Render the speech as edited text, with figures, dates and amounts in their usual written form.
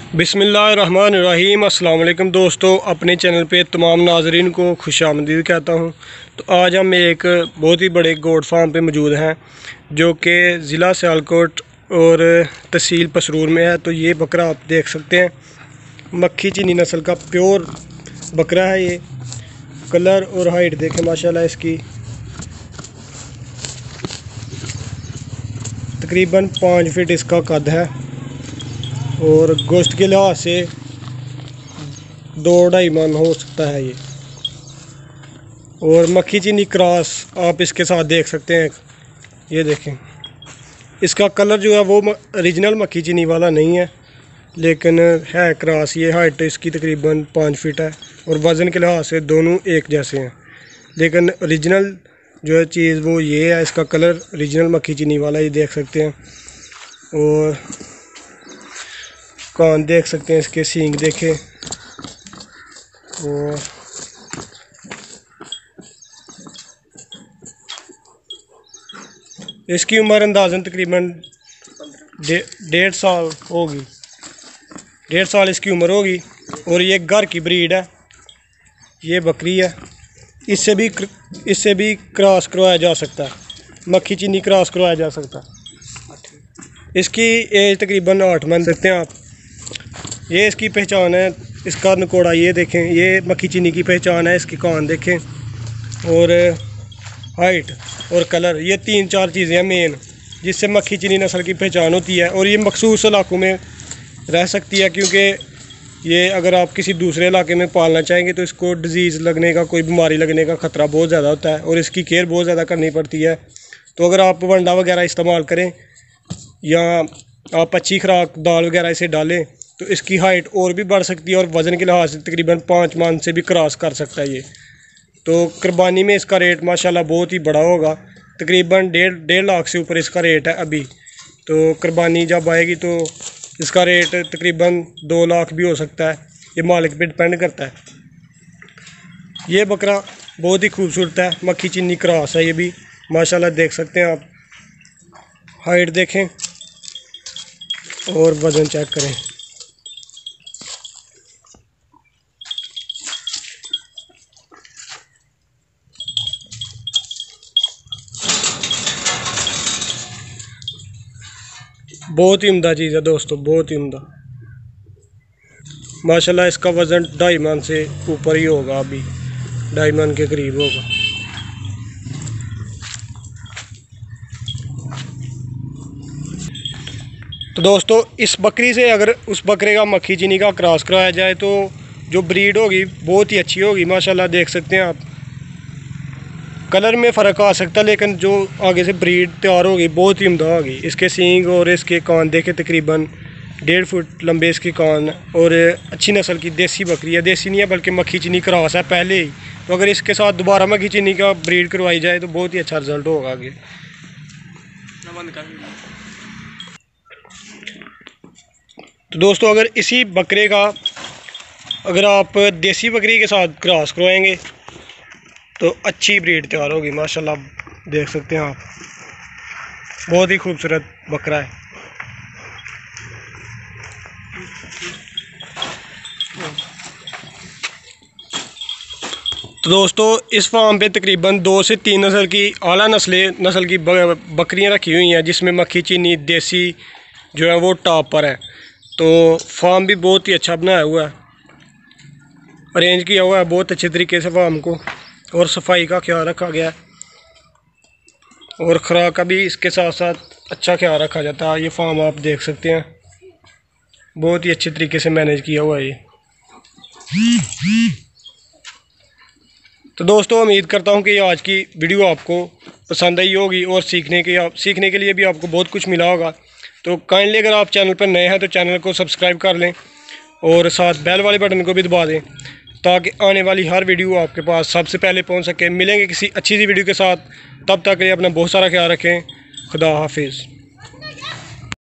बिस्मिल्लाहिर्रहमानिर्रहीम। अस्सलाम वालेकुम दोस्तों, अपने चैनल पे तमाम नाजरीन को खुशामदीद कहता हूँ। तो आज हम एक बहुत ही बड़े गोट फार्म पे मौजूद हैं जो कि ज़िला सियालकोट और तहसील पसरूर में है। तो ये बकरा आप देख सकते हैं, मक्खी चीनी नस्ल का प्योर बकरा है। ये कलर और हाइट देखें माशाल्लाह, इसकी तकरीबन 5 फीट इसका कद है और गोश्त के लिहाज से 2-2.5 मन हो सकता है ये। और मक्खी चीनी क्रॉस आप इसके साथ देख सकते हैं। ये देखें, इसका कलर जो है वो ओरिजिनल मक्खी चीनी वाला नहीं है, लेकिन है क्रॉस। ये हाइट इसकी तकरीबन 5 फीट है और वज़न के लिहाज से दोनों एक जैसे हैं, लेकिन ओरिजिनल जो है चीज़ वो ये है। इसका कलर ओरिजिनल मक्खी चीनी वाला, ये देख सकते हैं। और कान देख सकते हैं, इसके सींग देखें। और इसकी उम्र अंदाज़न तकरीबन 1.5 साल होगी, 1.5 साल इसकी उम्र होगी। और ये घर की ब्रीड है, ये बकरी है। इससे भी क्रॉस करवाया जा सकता है, मक्खी चीनी क्रॉस करवाया जा सकता है। इसकी एज तकरीबन 8 मंथ सकते हैं आप। ये इसकी पहचान है, इसका नकोड़ा ये देखें, ये मक्खी चीनी की पहचान है। इसकी कान देखें और हाइट और कलर, ये 3-4 चीज़ें हैं मेन जिससे मक्खी चीनी नस्ल की पहचान होती है। और ये मखसूस इलाकों में रह सकती है, क्योंकि ये अगर आप किसी दूसरे इलाके में पालना चाहेंगे तो इसको डिजीज़ लगने का, कोई बीमारी लगने का ख़तरा बहुत ज़्यादा होता है और इसकी केयर बहुत ज़्यादा करनी पड़ती है। तो अगर आप वंडा वगैरह इस्तेमाल करें या आप अच्छी खुराक दाल वगैरह इसे डालें तो इसकी हाइट और भी बढ़ सकती है और वज़न के लिहाज से तकरीबन 5 मन से भी क्रॉस कर सकता है ये। तो कुर्बानी में इसका रेट माशाल्लाह बहुत ही बड़ा होगा, तकरीबन 1.5 लाख से ऊपर इसका रेट है अभी। तो कुर्बानी जब आएगी तो इसका रेट तकरीबन 2 लाख भी हो सकता है, ये मालिक पे डिपेंड करता है। ये बकरा बहुत ही खूबसूरत है, मक्खी चीनी क्रॉस है ये भी माशाल्लाह, देख सकते हैं आप। हाइट देखें और वज़न चेक करें। बहुत ही उम्दा चीज़ है दोस्तों, बहुत ही उम्दा माशाल्लाह। इसका वज़न 2.5 मन से ऊपर ही होगा, अभी 2.5 मन के करीब होगा। तो दोस्तों, इस बकरी से अगर उस बकरे का मक्खी चीनी का क्रॉस कराया जाए तो जो ब्रीड होगी बहुत ही अच्छी होगी माशाल्लाह, देख सकते हैं आप। कलर में फ़र्क आ सकता है, लेकिन जो आगे से ब्रीड तैयार होगी बहुत ही उम्दा होगी। इसके सींग और इसके कान देखे, तकरीबन 1.5 फुट लंबे इसके कान और अच्छी नस्ल की देसी बकरी है। देसी नहीं है बल्कि मक्खी चीनी क्रॉस है पहले ही। तो अगर इसके साथ दोबारा मक्खी चीनी का ब्रीड करवाई जाए तो बहुत ही अच्छा रिजल्ट होगा आगे। तो दोस्तों, अगर इसी बकरे का अगर आप देसी बकरी के साथ क्रॉस करवाएंगे तो अच्छी ब्रीड तैयार होगी माशाल्लाह, देख सकते हैं आप। बहुत ही खूबसूरत बकरा है। तो दोस्तों, इस फार्म पे तकरीबन 2 से 3 नस्ल की आला नस्ल की बकरियां रखी हुई हैं, जिसमें मक्खी चीनी देसी जो है वो टॉप पर है। तो फार्म भी बहुत ही अच्छा बनाया हुआ है, अरेंज किया हुआ है बहुत अच्छे तरीके से फार्म को, और सफाई का ख्याल रखा गया है और खुराक का भी इसके साथ साथ अच्छा ख्याल रखा जाता है। ये फार्म आप देख सकते हैं, बहुत ही अच्छे तरीके से मैनेज किया हुआ है ये। तो दोस्तों, उम्मीद करता हूँ कि आज की वीडियो आपको पसंद आई होगी और सीखने के लिए भी आपको बहुत कुछ मिला होगा। तो काइंडली अगर आप चैनल पर नए हैं तो चैनल को सब्सक्राइब कर लें और साथ बेल वाले बटन को भी दबा दें, ताकि आने वाली हर वीडियो आपके पास सबसे पहले पहुंच सके। मिलेंगे किसी अच्छी सी वीडियो के साथ, तब तक के लिए अपना बहुत सारा ख्याल रखें। खुदा हाफिज़।